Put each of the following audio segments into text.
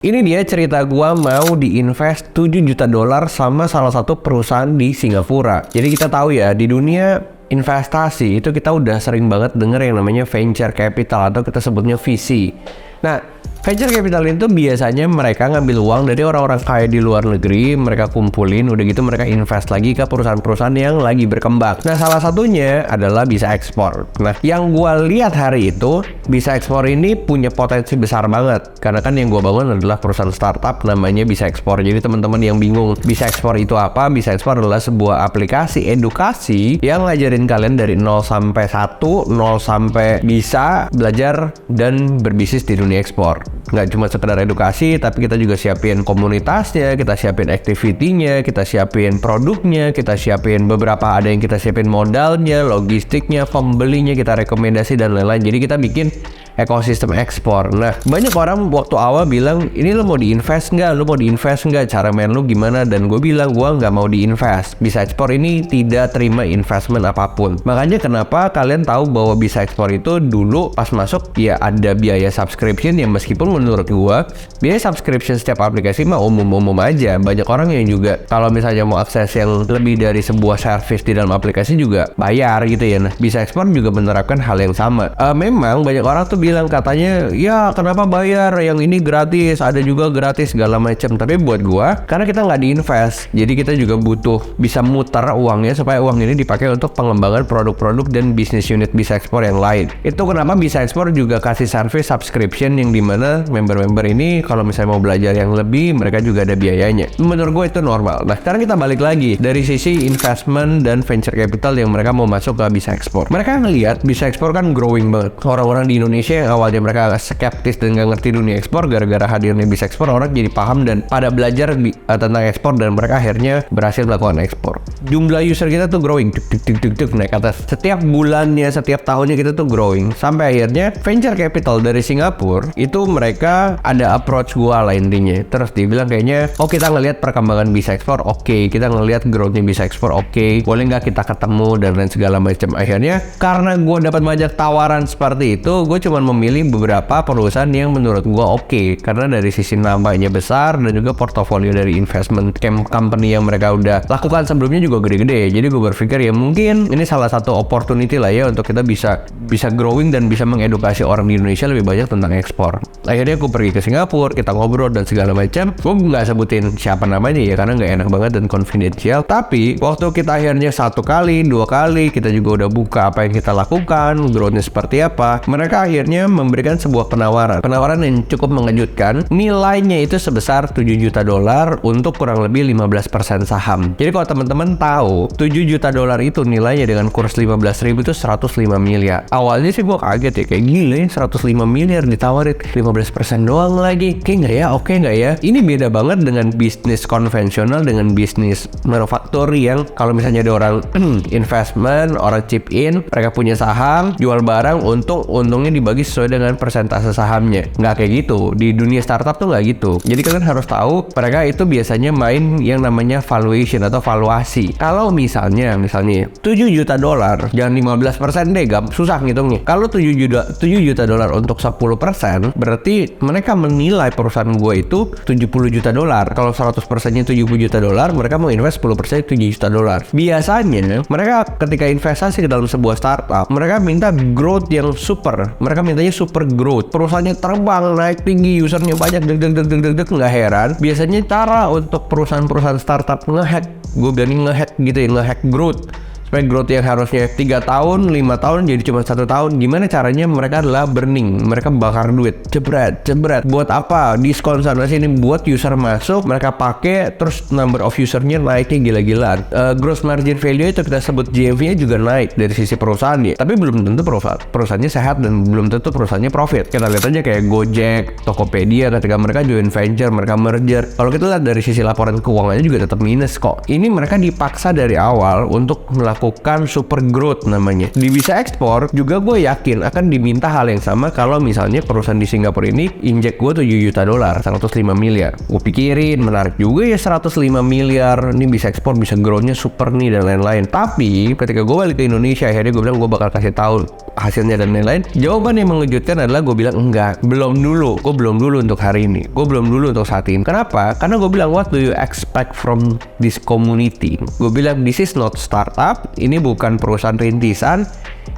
Ini dia cerita gua mau diinvest 7 juta dolar sama salah satu perusahaan di Singapura. Jadi kita tahu ya, di dunia investasi itu kita udah sering banget denger yang namanya venture capital atau kita sebutnya VC. Nah, venture capital itu biasanya mereka ngambil uang dari orang-orang kaya di luar negeri, mereka kumpulin, udah gitu mereka invest lagi ke perusahaan-perusahaan yang lagi berkembang. Nah, salah satunya adalah Bisa Ekspor. Nah, yang gua lihat hari itu, Bisa Ekspor ini punya potensi besar banget. Karena kan yang gua bangun adalah perusahaan startup namanya Bisa Ekspor. Jadi teman-teman yang bingung Bisa Ekspor itu apa? Bisa Ekspor adalah sebuah aplikasi edukasi yang ngajarin kalian dari 0 sampai 1, 0 sampai bisa belajar dan berbisnis di dunia ekspor. Nggak cuma sekedar edukasi, tapi kita juga siapin komunitasnya, kita siapin activity-nya, kita siapin produknya, kita siapin beberapa, ada yang kita siapin modalnya, logistiknya, pembelinya, kita rekomendasi dan lain-lain. Jadi kita bikin ekosistem ekspor. Nah, banyak orang waktu awal bilang, ini lo mau diinvest nggak? Lo mau diinvest nggak? Cara main lo gimana? Dan gue bilang, gue nggak mau diinvest. Bisa Ekspor ini tidak terima investment apapun. Makanya kenapa kalian tahu bahwa Bisa Ekspor itu dulu pas masuk, ya ada biaya subscription yang meskipun menurut gue, biaya subscription setiap aplikasi mah umum-umum aja. Banyak orang yang juga, kalau misalnya mau akses yang lebih dari sebuah service di dalam aplikasi juga bayar gitu ya. Nah, Bisa Ekspor juga menerapkan hal yang sama. Memang banyak orang tuh bilang katanya, ya kenapa bayar, yang ini gratis, ada juga gratis segala macam. Tapi buat gua, karena kita nggak diinvest, jadi kita juga butuh bisa muter uangnya supaya uang ini dipakai untuk pengembangan produk-produk dan bisnis unit Bisa Ekspor yang lain. Itu kenapa Bisa Ekspor juga kasih service subscription yang dimana member-member ini kalau misalnya mau belajar yang lebih, mereka juga ada biayanya. Menurut gue itu normal. Nah, sekarang kita balik lagi dari sisi investment dan venture capital yang mereka mau masuk ke Bisa Ekspor. Mereka ngelihat Bisa Ekspor kan growing banget. Orang-orang di Indonesia yang awalnya mereka agak skeptis dan gak ngerti dunia ekspor, gara-gara hadirnya Bisa Ekspor, orang jadi paham dan pada belajar tentang ekspor dan mereka akhirnya berhasil melakukan ekspor. Jumlah user kita tuh growing, naik atas. Setiap bulannya, setiap tahunnya kita tuh growing. Sampai akhirnya venture capital dari Singapura itu mereka ada approach gua lah intinya. Terus dibilang kayaknya, oh kita ngelihat perkembangan Bisa Ekspor, oke. Kita ngelihat growthnya Bisa Ekspor, oke. Boleh nggak kita ketemu dan lain segala macam. Akhirnya karena gua dapat banyak tawaran seperti itu, gue cuma memilih beberapa perusahaan yang menurut gue oke, karena dari sisi namanya besar dan juga portofolio dari investment company yang mereka udah lakukan sebelumnya juga gede-gede. Jadi gue berpikir ya mungkin ini salah satu opportunity lah ya untuk kita bisa growing dan bisa mengedukasi orang di Indonesia lebih banyak tentang ekspor. Akhirnya gue pergi ke Singapura, kita ngobrol dan segala macam. Gue nggak sebutin siapa namanya ya karena nggak enak banget dan confidential. Tapi waktu kita akhirnya 1 kali, 2 kali, kita juga udah buka apa yang kita lakukan, growthnya seperti apa. Mereka akhirnya memberikan sebuah penawaran yang cukup mengejutkan. Nilainya itu sebesar 7 juta dolar untuk kurang lebih 15% saham. Jadi kalau teman-teman tahu 7 juta dolar itu nilainya dengan kurs 15.000 itu 105 miliar. Awalnya sih gue kaget ya, kayak gila ya 105 miliar ditawarin 15% doang lagi. Oke nggak ya? Oke nggak ya? Ini beda banget dengan bisnis konvensional, dengan bisnis manufaktur yang kalau misalnya ada orang investment, orang chip in, mereka punya saham, jual barang, untungnya dibagi sesuai dengan persentase sahamnya. Nggak kayak gitu. Di dunia startup tuh nggak gitu. Jadi kalian harus tahu, mereka itu biasanya main yang namanya valuation atau valuasi. Kalau misalnya 7 juta dolar, jangan 15% deh, susah ngitungnya. Kalau 7 juta dolar untuk 10%, berarti mereka menilai perusahaan gue itu 70 juta dolar. Kalau 100%-nya 70 juta dolar, mereka mau invest 10% 7 juta dolar. Biasanya, mereka ketika investasi ke dalam sebuah startup, mereka minta growth yang super. Mereka mintanya super growth. Perusahaannya terbang, naik tinggi, usernya banyak, nggak heran. Biasanya cara untuk perusahaan-perusahaan startup ngehack, gue berani ngehack gitu ya, ngehack growth. Supaya growth yang harusnya 3 tahun, 5 tahun jadi cuma 1 tahun. Gimana caranya? Mereka adalah burning. Mereka bakar duit. Jebret. Buat apa? Diskon sana sini buat user masuk, mereka pakai, terus number of usernya naiknya gila-gilaan. Gross margin value itu kita sebut GMV-nya juga naik dari sisi perusahaan ya. Tapi belum tentu perusahaannya sehat dan belum tentu perusahaannya profit. Kita lihat aja kayak Gojek, Tokopedia, ketika mereka join venture, mereka merger. Kalau kita lihat dari sisi laporan keuangannya juga tetap minus kok. Ini mereka dipaksa dari awal untuk melakukan melakukan super growth namanya. Di Bisa Ekspor juga gue yakin akan diminta hal yang sama kalau misalnya perusahaan di Singapura ini injek gue $7 juta, 105 miliar. Gue pikirin menarik juga ya 105 miliar. Ini Bisa Ekspor bisa growth-nya super nih dan lain-lain. Tapi ketika gue balik ke Indonesia, akhirnya gue bilang gue bakal kasih tahu hasilnya dan lain-lain. Jawaban yang mengejutkan adalah gue bilang enggak, belum dulu. Gue belum dulu untuk hari ini. Gue belum dulu untuk saat ini. Kenapa? Karena gue bilang what do you expect from this community? Gue bilang this is not startup. Ini bukan perusahaan rintisan.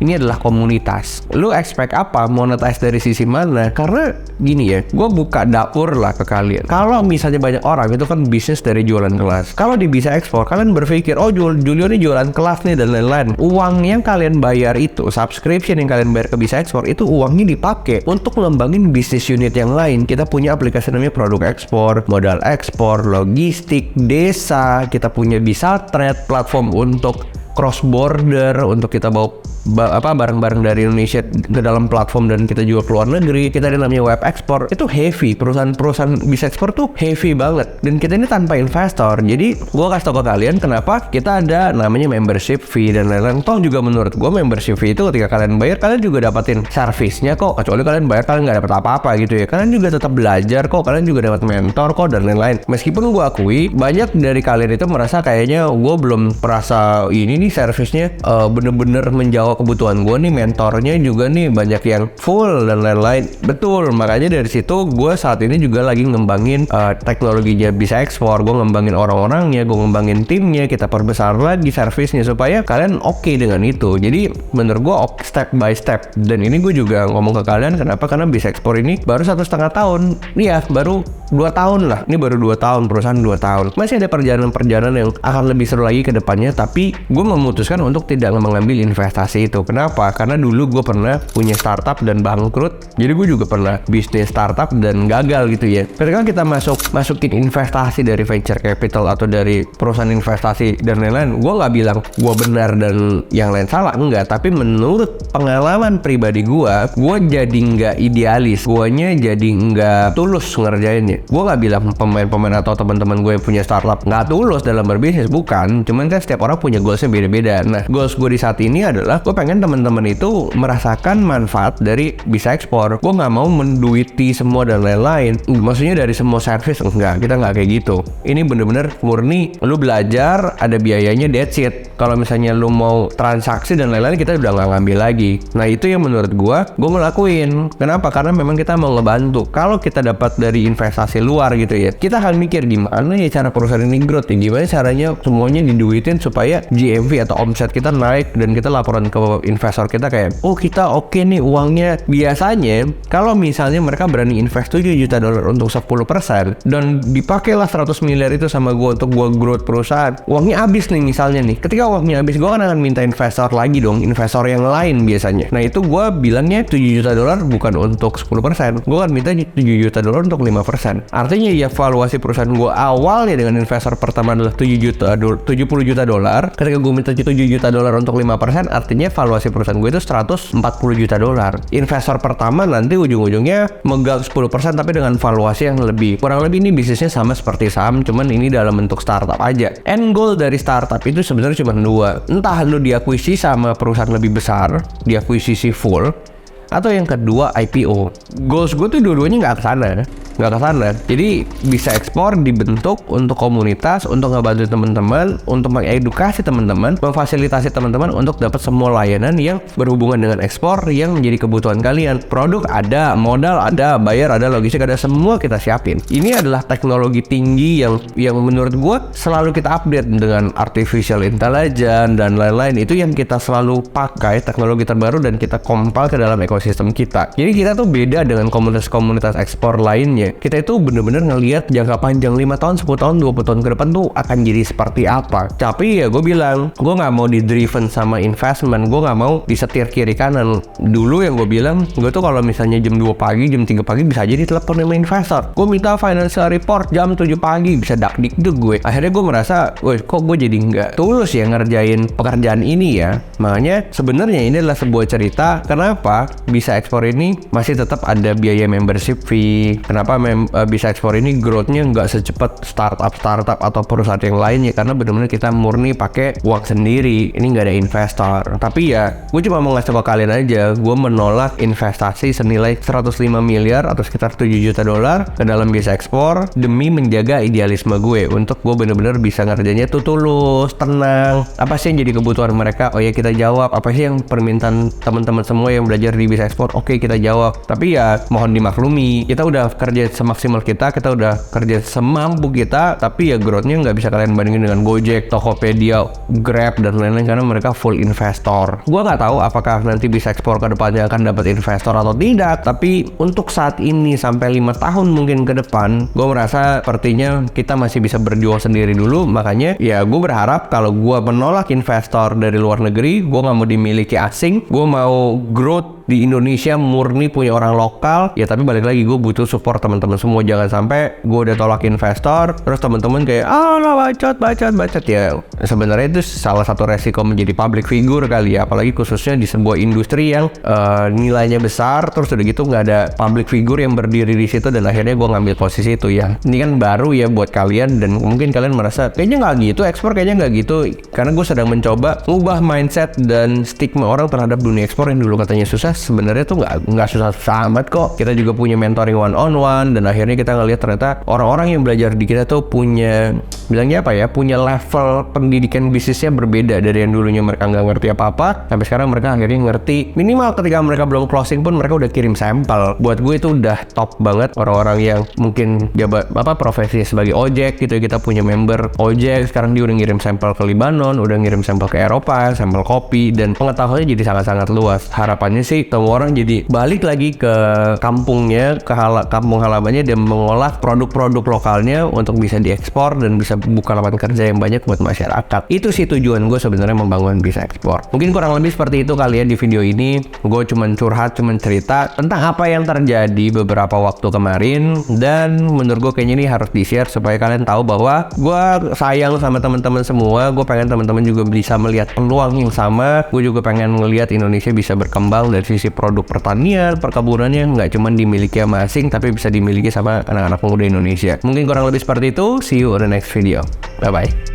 Ini adalah komunitas. Lu expect apa? Monetize dari sisi mana? Karena gini ya, gue buka dapur lah ke kalian. Kalau misalnya banyak orang itu kan bisnis dari jualan kelas. Kalau di Bisa Ekspor, kalian berpikir, oh Julio ini jualan kelas nih dan lain-lain. Uang yang kalian bayar itu, subscription yang kalian bayar ke Bisa Ekspor, itu uangnya dipakai untuk ngembangin bisnis unit yang lain. Kita punya aplikasi namanya produk ekspor, modal ekspor, logistik, desa. Kita punya Bisa Trade, platform untuk cross border, untuk kita bawa barang-barang dari Indonesia ke dalam platform dan kita jual ke luar negeri. Kita ada namanya web ekspor. Itu heavy, perusahaan Bisa Ekspor tuh heavy banget. Dan kita ini tanpa investor. Jadi gue kasih tau ke kalian kenapa kita ada namanya membership fee dan lain-lain. Toh juga menurut gue membership fee itu ketika kalian bayar, kalian juga dapatin service-nya kok. Kecuali kalian bayar, kalian nggak dapat apa-apa gitu ya. Kalian juga tetap belajar kok. Kalian juga dapat mentor kok dan lain-lain. Meskipun gue akui banyak dari kalian itu merasa kayaknya gue belum merasa ini nih service-nya bener-bener menjawab kebutuhan gue nih, mentornya juga nih banyak yang full dan lain-lain. Betul, makanya dari situ gue saat ini juga lagi ngembangin teknologinya Bisa Ekspor. Gue ngembangin orang-orangnya, gue ngembangin timnya, kita perbesar lagi servisnya supaya kalian oke dengan itu. Jadi menurut gue step by step. Dan ini gue juga ngomong ke kalian kenapa, karena Bisa Ekspor ini baru 1,5 tahun. Iya, baru 2 tahun lah. Ini baru 2 tahun, perusahaan 2 tahun. Masih ada perjalanan-perjalanan yang akan lebih seru lagi ke depannya, tapi gue memutuskan untuk tidak mengambil investasi itu. Kenapa? Karena dulu gue pernah punya startup dan bangkrut. Jadi gue juga pernah bisnis startup dan gagal gitu ya. Ketika kita masukin investasi dari venture capital atau dari perusahaan investasi dan lain-lain, gue nggak bilang gue benar dan yang lain salah, enggak. Tapi menurut pengalaman pribadi gue jadi nggak idealis. Guanya jadi nggak tulus ngerjainnya. Gue nggak bilang pemain-pemain atau teman-teman gue yang punya startup nggak tulus dalam berbisnis, bukan. Cuman kan setiap orang punya goalsnya beda-beda. Nah, goals gue di saat ini adalah gue pengen teman-teman itu merasakan manfaat dari Bisa Ekspor. Gue nggak mau menduiti semua dan lain-lain. Maksudnya dari semua service, enggak, kita nggak kayak gitu. Ini bener-bener murni lu belajar, ada biayanya, that's it. Kalau misalnya lu mau transaksi dan lain-lain, kita udah nggak ngambil lagi. Nah, itu yang menurut gue ngelakuin. Kenapa? Karena memang kita mau ngebantu. Kalau kita dapat dari investasi luar gitu ya, kita akan mikir gimana ya cara perusahaan ini growth ya, gimana caranya semuanya diduitin supaya GMV atau omset kita naik dan kita laporan ke investor kita kayak, oh kita oke nih uangnya. Biasanya kalau misalnya mereka berani invest $7 juta untuk 10% dan dipakailah 100 miliar itu sama gue untuk gue growth perusahaan, uangnya habis nih misalnya nih. Ketika uangnya habis, gue kan akan minta investor lagi dong, investor yang lain biasanya. Nah itu gue bilangnya $7 juta bukan untuk 10%, gue kan minta $7 juta untuk 5%. Artinya ya valuasi perusahaan gue awalnya dengan investor pertama adalah $70 juta. Ketika gue minta $7 juta untuk 5%, artinya valuasi perusahaan gue itu $140 juta. Investor pertama nanti ujung-ujungnya megang 10% tapi dengan valuasi yang lebih. Kurang lebih ini bisnisnya sama seperti saham, cuman ini dalam bentuk startup aja. End goal dari startup itu sebenarnya cuma 2. Entah lu diakuisisi sama perusahaan lebih besar, diakuisisi full, atau yang kedua IPO. Goals gue tuh dua-duanya nggak ke sana. Jadi Bisa Ekspor dibentuk untuk komunitas, untuk ngebantu teman-teman, untuk mengedukasi teman-teman, memfasilitasi teman-teman untuk dapat semua layanan yang berhubungan dengan ekspor yang menjadi kebutuhan kalian. Produk ada, modal ada, bayar ada, logistik ada, semua kita siapin. Ini adalah teknologi tinggi yang menurut gue selalu kita update dengan artificial intelligence dan lain-lain. Itu yang kita selalu pakai, teknologi terbaru, dan kita compile ke dalam ekosistem kita. Jadi kita tuh beda dengan komunitas-komunitas ekspor lainnya. Kita itu bener-bener ngelihat jangka panjang 5 tahun, 10 tahun, 20 tahun ke depan tuh akan jadi seperti apa. Tapi ya gue bilang, gue gak mau di-driven sama investment, gue gak mau disetir kiri kanan. Dulu yang gue bilang, gue tuh kalau misalnya jam 2 pagi, jam 3 pagi bisa jadi telepon sama investor. Gue minta financial report jam 7 pagi, bisa dakdikduk gue. Akhirnya gue merasa, kok gue jadi nggak tulus ya ngerjain pekerjaan ini ya. Makanya sebenarnya ini adalah sebuah cerita kenapa Bisa Ekspor ini masih tetap ada biaya membership fee. Kenapa bisa ekspor ini growth-nya nggak secepat startup atau perusahaan yang lainnya, karena benar-benar kita murni pakai uang sendiri. Ini nggak ada investor. Tapi ya, gue cuma mau ngasih tau ke kalian aja, gue menolak investasi senilai 105 miliar atau sekitar 7 juta dolar ke dalam bisa ekspor demi menjaga idealisme gue untuk gue bener-bener bisa ngerjainnya tuh tulus, tenang. Apa sih yang jadi kebutuhan mereka? Oh ya kita jawab. Apa sih yang permintaan teman-teman semua yang belajar di bisa ekspor? Oke, kita jawab. Tapi ya mohon dimaklumi, kita udah kerja semaksimal kita udah kerja semampu kita, tapi ya growth-nya nggak bisa kalian bandingin dengan Gojek, Tokopedia, Grab dan lain-lain karena mereka full investor. Gua nggak tahu apakah nanti bisa ekspor ke depannya akan dapat investor atau tidak, tapi untuk saat ini sampai 5 tahun mungkin ke depan, gue merasa sepertinya kita masih bisa berjuang sendiri dulu. Makanya ya gue berharap kalau gue menolak investor dari luar negeri, gue nggak mau dimiliki asing, gue mau growth di Indonesia murni punya orang lokal. Ya tapi balik lagi gue butuh support teman-teman semua. Jangan sampai gue udah tolak investor terus teman-teman kayak bacot ya. Sebenarnya itu salah satu resiko menjadi public figure kali ya, apalagi khususnya di sebuah industri yang nilainya besar, terus udah gitu nggak ada public figure yang berdiri di situ, dan akhirnya gue ngambil posisi itu ya. Ini kan baru ya buat kalian, dan mungkin kalian merasa kayaknya nggak gitu, ekspor kayaknya nggak gitu, karena gue sedang mencoba ngubah mindset dan stigma orang terhadap dunia ekspor yang dulu katanya susah. Sebenarnya tuh nggak susah amat kok. Kita juga punya mentoring one on one, dan akhirnya kita ngelihat ternyata orang-orang yang belajar di kita tuh punya, bilangnya apa ya, punya level pendidikan bisnisnya berbeda dari yang dulunya mereka nggak ngerti apa-apa sampai sekarang mereka akhirnya ngerti. Minimal ketika mereka belum closing pun mereka udah kirim sampel. Buat gue itu udah top banget. Orang-orang yang mungkin jabat profesi sebagai ojek gitu, kita punya member ojek sekarang dia udah ngirim sampel ke Libanon, udah ngirim sampel ke Eropa, sampel kopi, dan pengetahuannya jadi sangat-sangat luas. Harapannya sih semua orang jadi balik lagi ke kampungnya, ke kampung halamannya, dan mengolah produk-produk lokalnya untuk bisa diekspor dan bisa buka lapangan kerja yang banyak buat masyarakat. Itu sih tujuan gue sebenarnya membangun bisa ekspor. Mungkin kurang lebih seperti itu kali ya di video ini. Gue cuman curhat, cuman cerita tentang apa yang terjadi beberapa waktu kemarin, dan menurut gue kayaknya ini harus di-share supaya kalian tahu bahwa gue sayang sama teman-teman semua. Gue pengen teman-teman juga bisa melihat peluang yang sama. Gue juga pengen ngelihat Indonesia bisa berkembang dari sisi produk pertanian, perkebunannya nggak cuma dimiliki sama asing, tapi bisa dimiliki sama anak-anak muda Indonesia. Mungkin kurang lebih seperti itu. See you on the next video. Bye-bye.